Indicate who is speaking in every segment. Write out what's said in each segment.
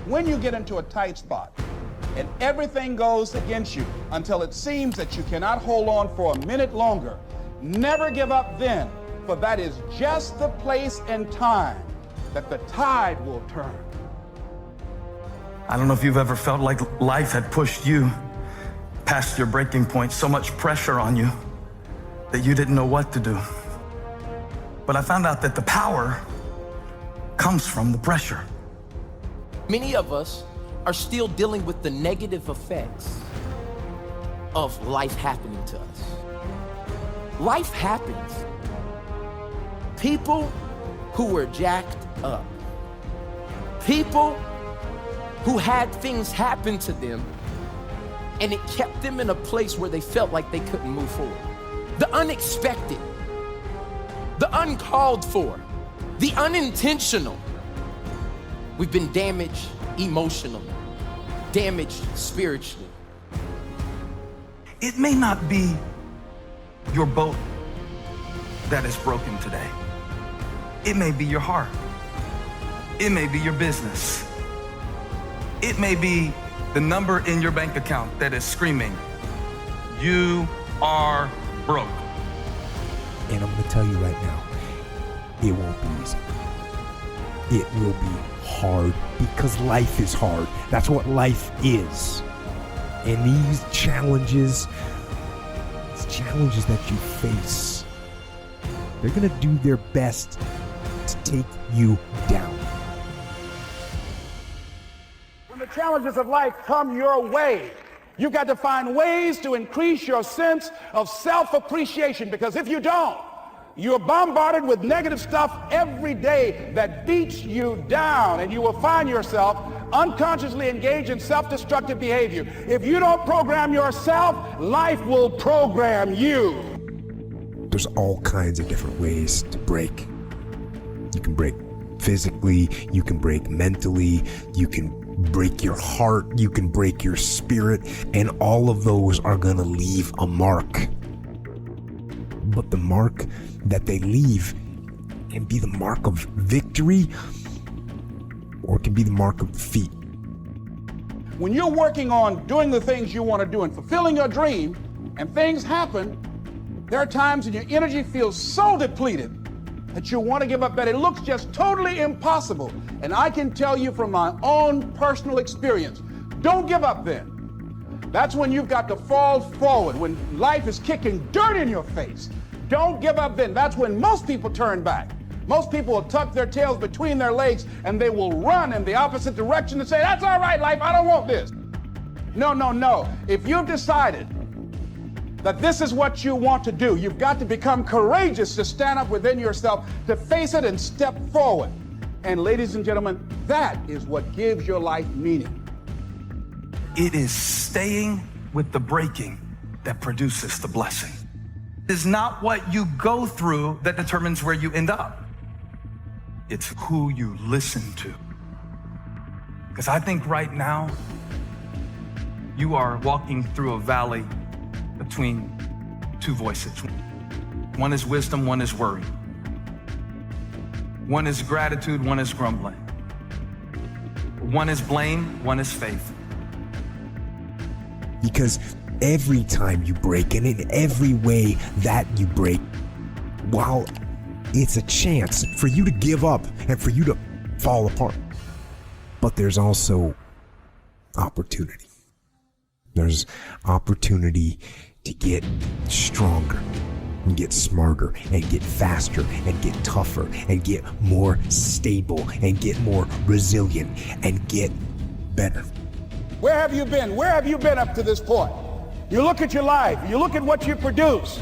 Speaker 1: when you get into a tight spot and everything goes against you until it seems that you cannot hold on for a minute longer, never give up then, for that is just the place and time that the tide will turn.
Speaker 2: I don't know if you've ever felt like life had pushed you past your breaking point, so much pressure on you that you didn't know what to do. But I found out that the power comes from the pressure.
Speaker 3: Many of us are still dealing with the negative effects of life happening to us. Life happens. People who were jacked up, people who had things happen to them and it kept them in a place where they felt like they couldn't move forward. The unexpected, the uncalled for, the unintentional. We've been damaged emotionally, damaged spiritually.
Speaker 2: It may not be your boat that is broken today. It may be your heart. It may be your business. It may be the number in your bank account that is screaming, "You are broke."
Speaker 4: And I'm gonna tell you right now, it won't be easy. It will be hard because life is hard. That's what life is. And these challenges that you face, they're gonna do their best to take you down.
Speaker 1: When the challenges of life come your way, you've got to find ways to increase your sense of self-appreciation, because if you don't, you're bombarded with negative stuff every day that beats you down, and you will find yourself unconsciously engaged in self-destructive behavior. If you don't program yourself, life will program you.
Speaker 4: There's all kinds of different ways to break. You can break physically, you can break mentally, you can break your heart, you can break your spirit, and all of those are gonna leave a mark. But the mark that they leave can be the mark of victory, or it can be the mark of defeat.
Speaker 1: When you're working on doing the things you want to do and fulfilling your dream, and things happen, there are times when your energy feels so depleted that you want to give up, that it looks just totally impossible. And I can tell you from my own personal experience, don't give up then. That's when you've got to fall forward, when life is kicking dirt in your face. Don't give up then. That's when most people turn back. Most people will tuck their tails between their legs and they will run in the opposite direction and say, "That's all right, life, I don't want this." No, no, no. If you've decided that this is what you want to do, you've got to become courageous to stand up within yourself, to face it and step forward. And ladies and gentlemen, that is what gives your life meaning.
Speaker 2: It is staying with the breaking that produces the blessing. It is not what you go through that determines where you end up. It's who you listen to. Because I think right now, you are walking through a valley between two voices. One is wisdom, one is worry. One is gratitude, one is grumbling. One is blame, one is faith.
Speaker 4: Because every time you break, and in every way that you break, while it's a chance for you to give up and for you to fall apart, but there's also opportunity. There's opportunity to get stronger and get smarter and get faster and get tougher and get more stable and get more resilient and get better.
Speaker 1: Where have you been? Where have you been up to this point? You look at your life, you look at what you produce.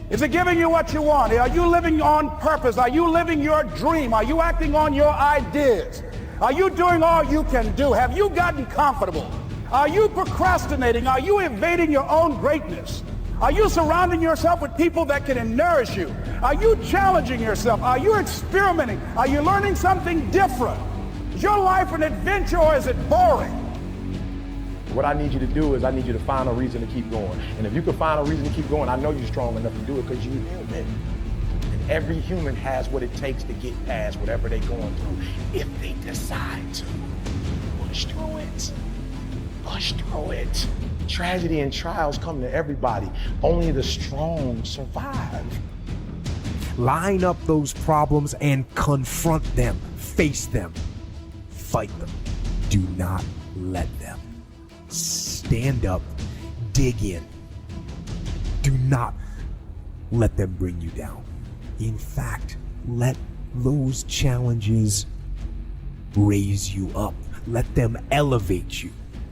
Speaker 1: Is it giving you what you want? Are you living on purpose? Are you living your dream? Are you acting on your ideas? Are you doing all you can do? Have you gotten comfortable? Are you procrastinating? Are you evading your own greatness? Are you surrounding yourself with people that can nourish you? Are you challenging yourself? Are you experimenting? Are you learning something different? Is your life an adventure, or is it boring?
Speaker 5: What I need you to do is I need you to find a reason to keep going. And if you can find a reason to keep going, I know you're strong enough to do it, because you're human. And every human has what it takes to get past whatever they're going through, if they decide to. push through it. Push through it. Tragedy and trials come to everybody. Only the strong survive.
Speaker 4: Line up those problems and confront them. Face them. Fight them. Do not let them. Stand up. Dig in. Do not let them bring you down. In fact, let those challenges raise you up. Let them elevate you.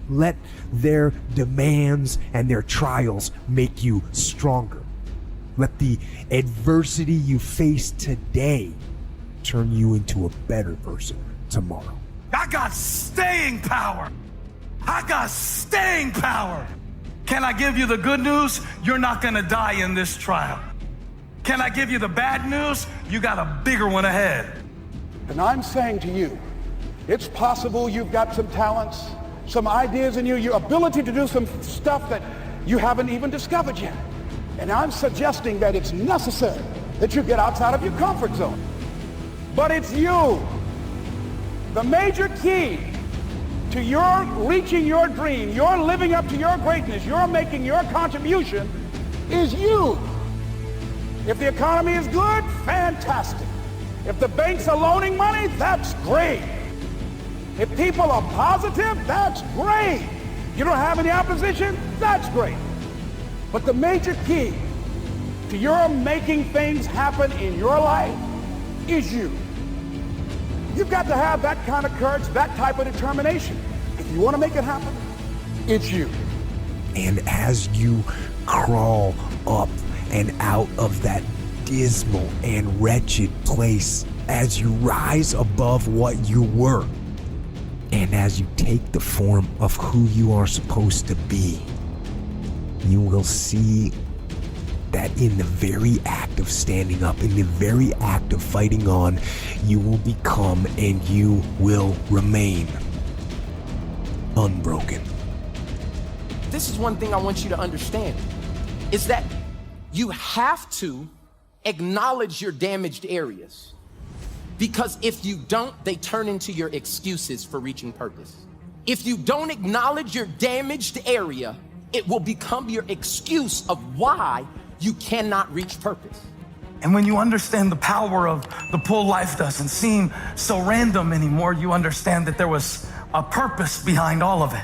Speaker 4: Let their demands and their trials make you stronger. Let the adversity you face today turn you into a better person tomorrow.
Speaker 2: I got staying power. I got staying power. Can I give you the good news? You're not gonna die in this trial. Can I give you the bad news? You got a bigger one ahead.
Speaker 1: And I'm saying to you, it's possible you've got some talents, some ideas in you, your ability to do some stuff that you haven't even discovered yet. And I'm suggesting that it's necessary that you get outside of your comfort zone. But it's you. The major key to your reaching your dream, your living up to your greatness, your making your contribution is you. If the economy is good, fantastic. If the banks are loaning money, that's great. If people are positive, that's great. You don't have any opposition, that's great. But the major key to your making things happen in your life is you. You've got to have that kind of courage, that type of determination. If you want to make it happen, it's you.
Speaker 4: And as you crawl up and out of that dismal and wretched place, as you rise above what you were, and as you take the form of who you are supposed to be, you will see that in the very act of standing up, in the very act of fighting on, you will become and you will remain unbroken.
Speaker 3: This is one thing I want you to understand, is that you have to acknowledge your damaged areas. Because if you don't, they turn into your excuses for reaching purpose. If you don't acknowledge your damaged area, it will become your excuse of why you cannot reach purpose.
Speaker 2: And when you understand the power of the pull, life doesn't seem so random anymore. You understand that there was a purpose behind all of it.